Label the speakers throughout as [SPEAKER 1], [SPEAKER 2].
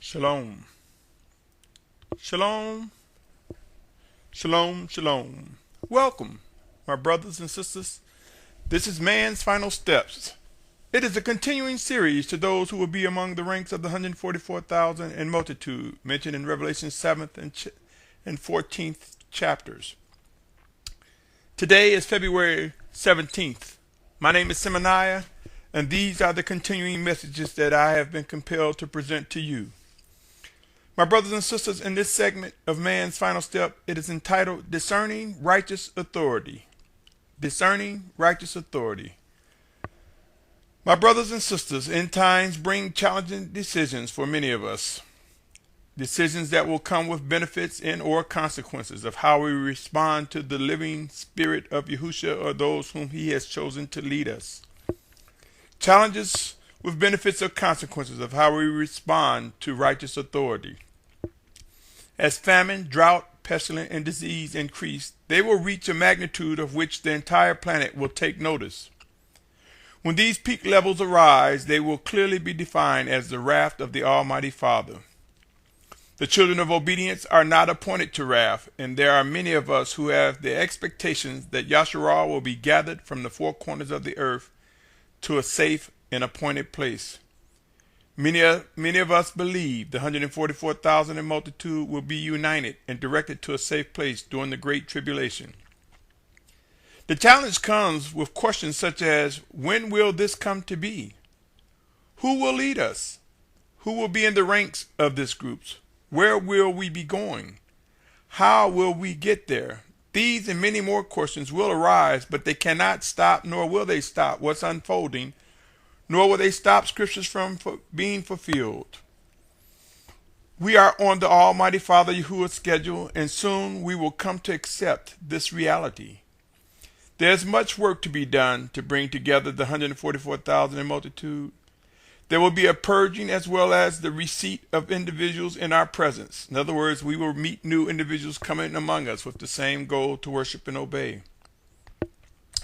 [SPEAKER 1] Shalom. Shalom. Shalom. Shalom. Welcome, my brothers and sisters. This is Man's Final Steps. It is a continuing series to those who will be among the ranks of the 144,000 and multitude mentioned in Revelation 7th and 14th chapters. Today is February 17th. My name is Symmanayah, and these are the continuing messages that I have been compelled to present to you. My brothers and sisters, in this segment of Man's Final Step, it is entitled Discerning Righteous Authority. Discerning Righteous Authority. My brothers and sisters, end times bring challenging decisions for many of us. Decisions that will come with benefits and or consequences of how we respond to the living spirit of Yahuah or those whom he has chosen to lead us. Challenges with benefits or consequences of how we respond to righteous authority. As famine, drought, pestilence, and disease increase, they will reach a magnitude of which the entire planet will take notice. When these peak levels arise, they will clearly be defined as the wrath of the Almighty Father. The children of obedience are not appointed to wrath, and there are many of us who have the expectations that Yahuah will be gathered from the four corners of the earth to a safe and appointed place. Many of us believe the 144,000 and multitude will be united and directed to a safe place during the Great Tribulation. The challenge comes with questions such as, when will this come to be? Who will lead us? Who will be in the ranks of these groups? Where will we be going? How will we get there? These and many more questions will arise, but they cannot stop, nor will they stop what's unfolding, nor will they stop scriptures from being fulfilled. We are on the Almighty Father Yahuah's schedule, and soon we will come to accept this reality. There's much work to be done to bring together the 144,000 and multitude. There will be a purging as well as the receipt of individuals in our presence. In other words, we will meet new individuals coming among us with the same goal to worship and obey.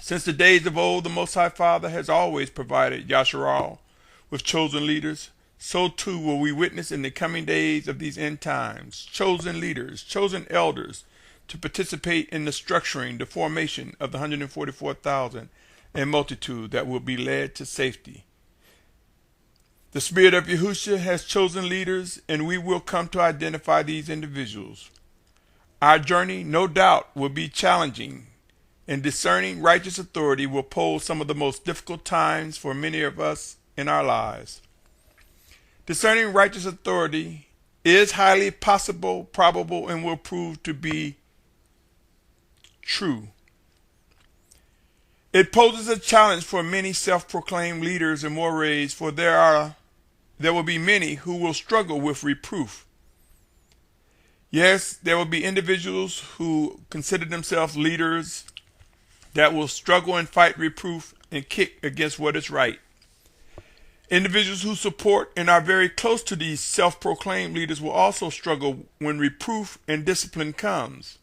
[SPEAKER 1] Since the days of old, the Most High Father has always provided Yahuah with chosen leaders. So too will we witness in the coming days of these end times, chosen leaders, chosen elders, to participate in the structuring, the formation of the 144,000 and multitude that will be led to safety. The Spirit of Yahuah has chosen leaders, and we will come to identify these individuals. Our journey, no doubt, will be challenging, and discerning righteous authority will pose some of the most difficult times for many of us in our lives. Discerning righteous authority is highly possible, probable, and will prove to be true. It poses a challenge for many self-proclaimed leaders and mores, for there will be many who will struggle with reproof. Yes, there will be individuals who consider themselves leaders that will struggle and fight reproof and kick against what is right. Individuals who support and are very close to these self-proclaimed leaders will also struggle when reproof and discipline comes.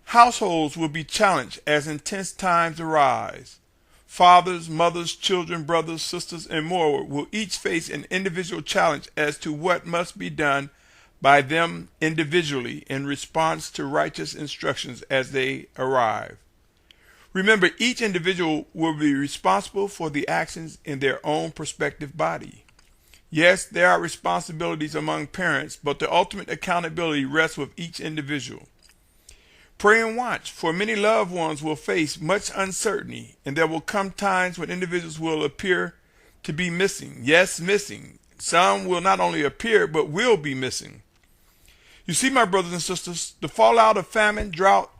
[SPEAKER 1] Households will be challenged as intense times arise. Fathers, mothers, children, brothers, sisters, and more will each face an individual challenge as to what must be done by them individually in response to righteous instructions as they arrive. Remember, each individual will be responsible for the actions in their own prospective body. Yes, there are responsibilities among parents, but the ultimate accountability rests with each individual. Pray and watch, for many loved ones will face much uncertainty, and there will come times when individuals will appear to be missing. Yes, missing. Some will not only appear, but will be missing. You see, my brothers and sisters, the fallout of famine, drought,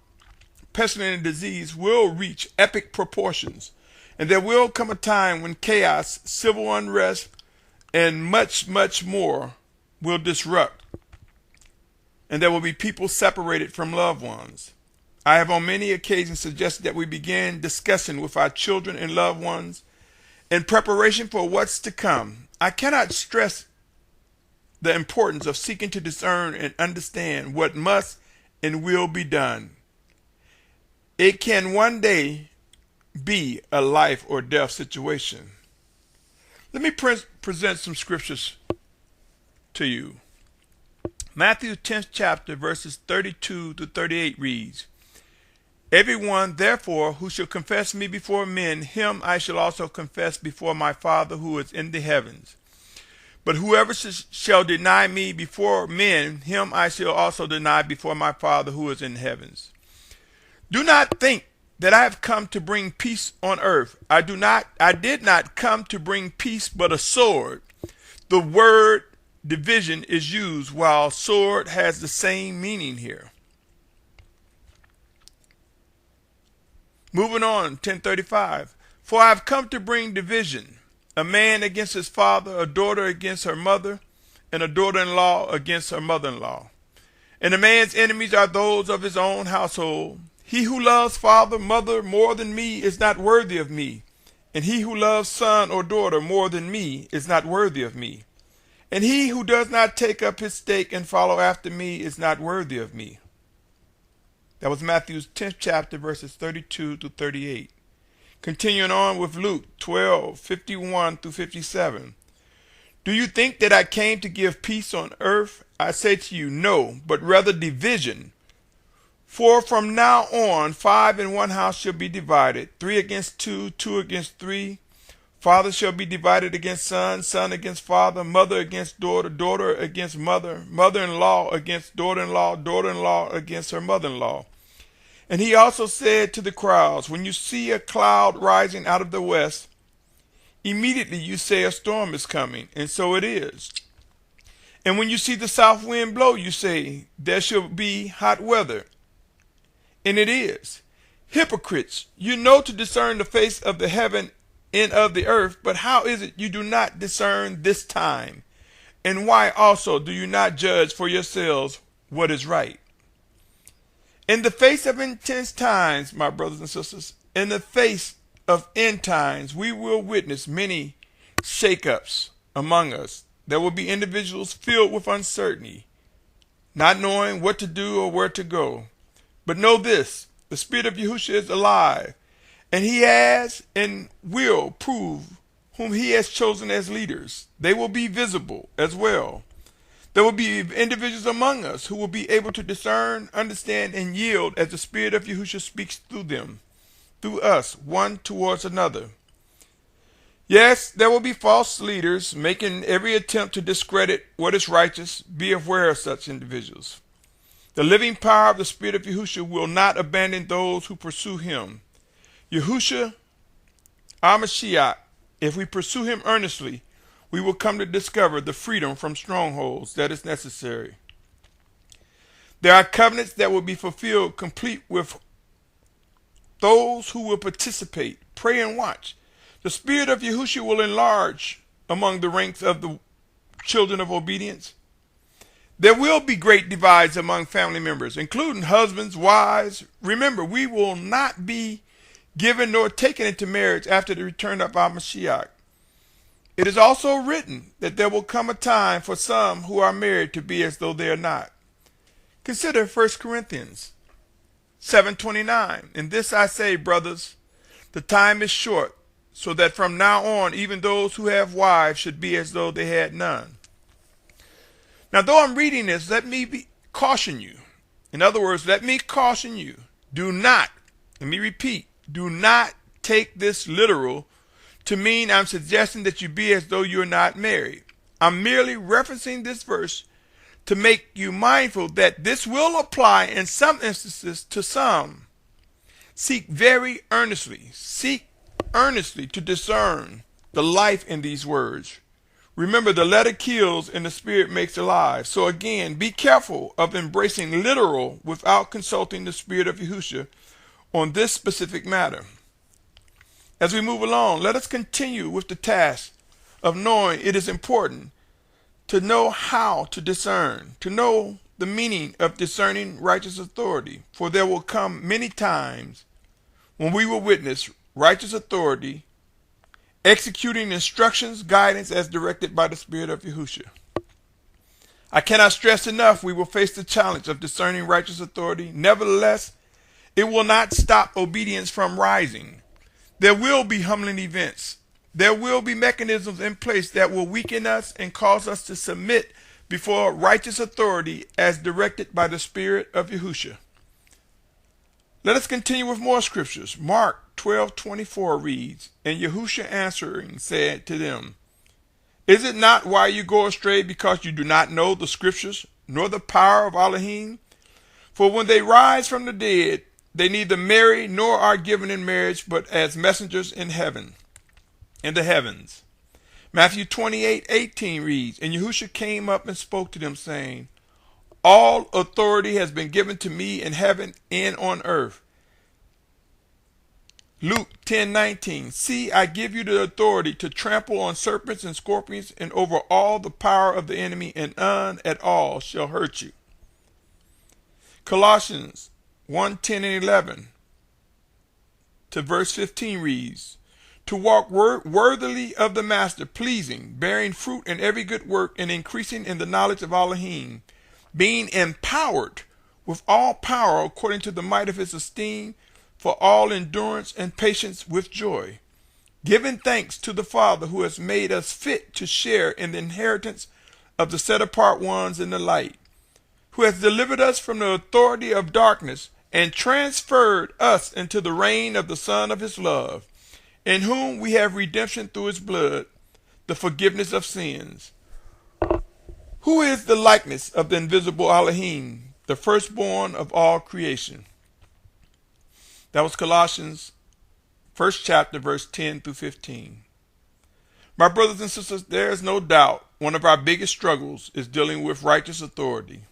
[SPEAKER 1] pestilence, and disease will reach epic proportions, and there will come a time when chaos, civil unrest, and much, much more will disrupt, and there will be people separated from loved ones. I have on many occasions suggested that we begin discussion with our children and loved ones in preparation for what's to come. I cannot stress the importance of seeking to discern and understand what must and will be done. It can one day be a life or death situation. Let me present some scriptures to you. Matthew 10th chapter verses 32 to 38 reads, Everyone, therefore, who shall confess me before men, him I shall also confess before my Father who is in the heavens. But whoever shall deny me before men, him I shall also deny before my Father who is in the heavens. Do not think that I have come to bring peace on earth. I did not come to bring peace, but a sword. The word division is used, while sword has the same meaning here. Moving on, 1035. For I have come to bring division, a man against his father, a daughter against her mother, and a daughter-in-law against her mother-in-law. And a man's enemies are those of his own household. He who loves father, mother more than me is not worthy of me. And he who loves son or daughter more than me is not worthy of me. And he who does not take up his stake and follow after me is not worthy of me. That was Matthew's 10th chapter, verses 32 to 38. Continuing on with Luke 12:51 through 57. Do you think that I came to give peace on earth? I say to you, no, but rather division. For from now on, 5 in one house shall be divided, 3 against 2, 2 against 3. Father shall be divided against son, son against father, mother against daughter, daughter against mother, mother-in-law against daughter-in-law, daughter-in-law against her mother-in-law. And he also said to the crowds, when you see a cloud rising out of the west, immediately you say a storm is coming, and so it is. And when you see the south wind blow, you say, there shall be hot weather, and it is. Hypocrites, you know to discern the face of the heaven and of the earth, but how is it you do not discern this time? And why also do you not judge for yourselves what is right? In the face of intense times, my brothers and sisters, in the face of end times, we will witness many shakeups among us. There will be individuals filled with uncertainty, not knowing what to do or where to go. But know this, the Spirit of Yahushua is alive, and he has and will prove whom he has chosen as leaders. They will be visible as well. There will be individuals among us who will be able to discern, understand, and yield as the Spirit of Yahushua speaks through them, through us, one towards another. Yes, there will be false leaders making every attempt to discredit what is righteous. Be aware of such individuals. The living power of the Spirit of Yahushua will not abandon those who pursue him. Yahushua, our Mashiach, if we pursue him earnestly, we will come to discover the freedom from strongholds that is necessary. There are covenants that will be fulfilled complete with those who will participate, pray, and watch. The Spirit of Yahushua will enlarge among the ranks of the children of obedience. There will be great divides among family members, including husbands, wives. Remember, we will not be given nor taken into marriage after the return of our Mashiach. It is also written that there will come a time for some who are married to be as though they are not. Consider 1 Corinthians 7:29. In this I say, brothers, the time is short, so that from now on even those who have wives should be as though they had none. Now, though I'm reading this, let me caution you. In other words, let me caution you. Do not, let me repeat, do not take this literal to mean I'm suggesting that you be as though you're not married. I'm merely referencing this verse to make you mindful that this will apply in some instances to some. Seek earnestly to discern the life in these words. Remember, the letter kills and the spirit makes alive. So again, be careful of embracing literal without consulting the Spirit of Yahushua on this specific matter. As we move along, let us continue with the task of knowing it is important to know how to discern, to know the meaning of discerning righteous authority. For there will come many times when we will witness righteous authority executing instructions, guidance as directed by the Spirit of Yahushua. I cannot stress enough, we will face the challenge of discerning righteous authority. Nevertheless, it will not stop obedience from rising. There will be humbling events. There will be mechanisms in place that will weaken us and cause us to submit before righteous authority as directed by the Spirit of Yahushua. Let us continue with more scriptures. Mark 12:24 reads, And Yahushua answering said to them, Is it not why you go astray, because you do not know the scriptures, nor the power of Elohim? For when they rise from the dead, they neither marry nor are given in marriage, but as messengers in heaven, in the heavens. Matthew 28:18 reads, And Yahushua came up and spoke to them, saying, All authority has been given to me in heaven and on earth. Luke 10:19, See, I give you the authority to trample on serpents and scorpions and over all the power of the enemy, and none at all shall hurt you. Colossians 1:10 and 11 to verse 15 reads, To walk worthily of the master, pleasing, bearing fruit in every good work, and increasing in the knowledge of Elohim, being empowered with all power according to the might of his esteem, for all endurance and patience with joy, giving thanks to the Father who has made us fit to share in the inheritance of the set-apart ones in the light, who has delivered us from the authority of darkness and transferred us into the reign of the Son of his love, in whom we have redemption through his blood, the forgiveness of sins, who is the likeness of the invisible Elohim, the firstborn of all creation. That was Colossians 1st chapter, verse 10 through 15. My brothers and sisters, there is no doubt one of our biggest struggles is dealing with righteous authority.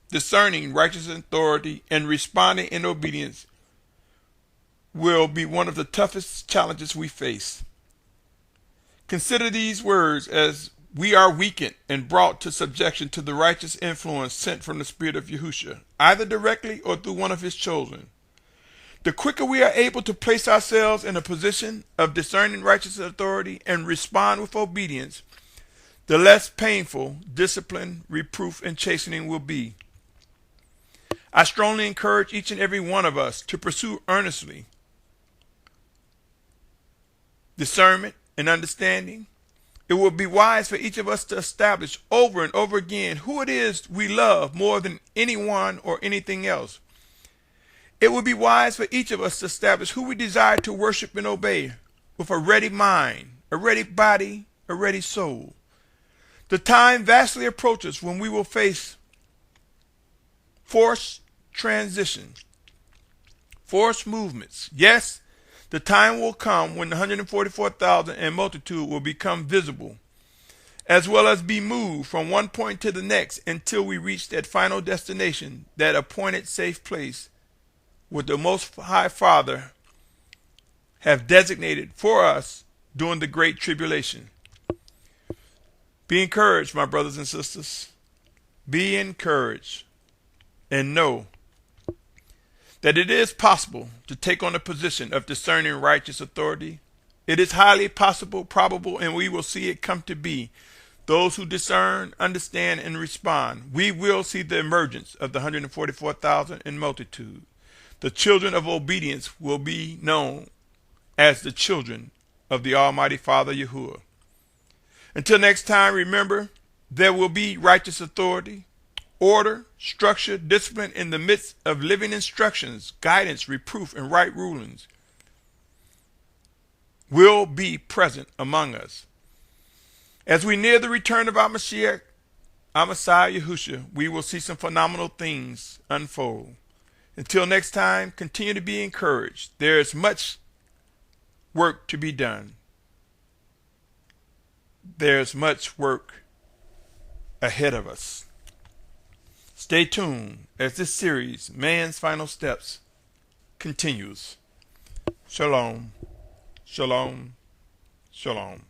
[SPEAKER 1] Discerning righteous authority and responding in obedience will be one of the toughest challenges we face. Consider these words as we are weakened and brought to subjection to the righteous influence sent from the Spirit of Yahushua, either directly or through one of his chosen. The quicker we are able to place ourselves in a position of discerning righteous authority and respond with obedience, the less painful discipline, reproof, and chastening will be. I strongly encourage each and every one of us to pursue earnestly discernment and understanding. It will be wise for each of us to establish over and over again who it is we love more than anyone or anything else. It would be wise for each of us to establish who we desire to worship and obey with a ready mind, a ready body, a ready soul. The time vastly approaches when we will face forced transition, forced movements. Yes, the time will come when the 144,000 and multitude will become visible, as well as be moved from one point to the next until we reach that final destination, that appointed safe place what the Most High Father have designated for us during the Great Tribulation. Be encouraged, my brothers and sisters. Be encouraged and know that it is possible to take on the position of discerning righteous authority. It is highly possible, probable, and we will see it come to be. Those who discern, understand, and respond, we will see the emergence of the 144,000 in multitude. The children of obedience will be known as the children of the Almighty Father Yahuah. Until next time, remember, there will be righteous authority, order, structure, discipline in the midst of living instructions, guidance, reproof, and right rulings will be present among us. As we near the return of our Mashiach, our Messiah Yahushua, we will see some phenomenal things unfold. Until next time, continue to be encouraged. There is much work to be done. There's much work ahead of us. Stay tuned as this series, Man's Final Steps, continues. Shalom, shalom, shalom.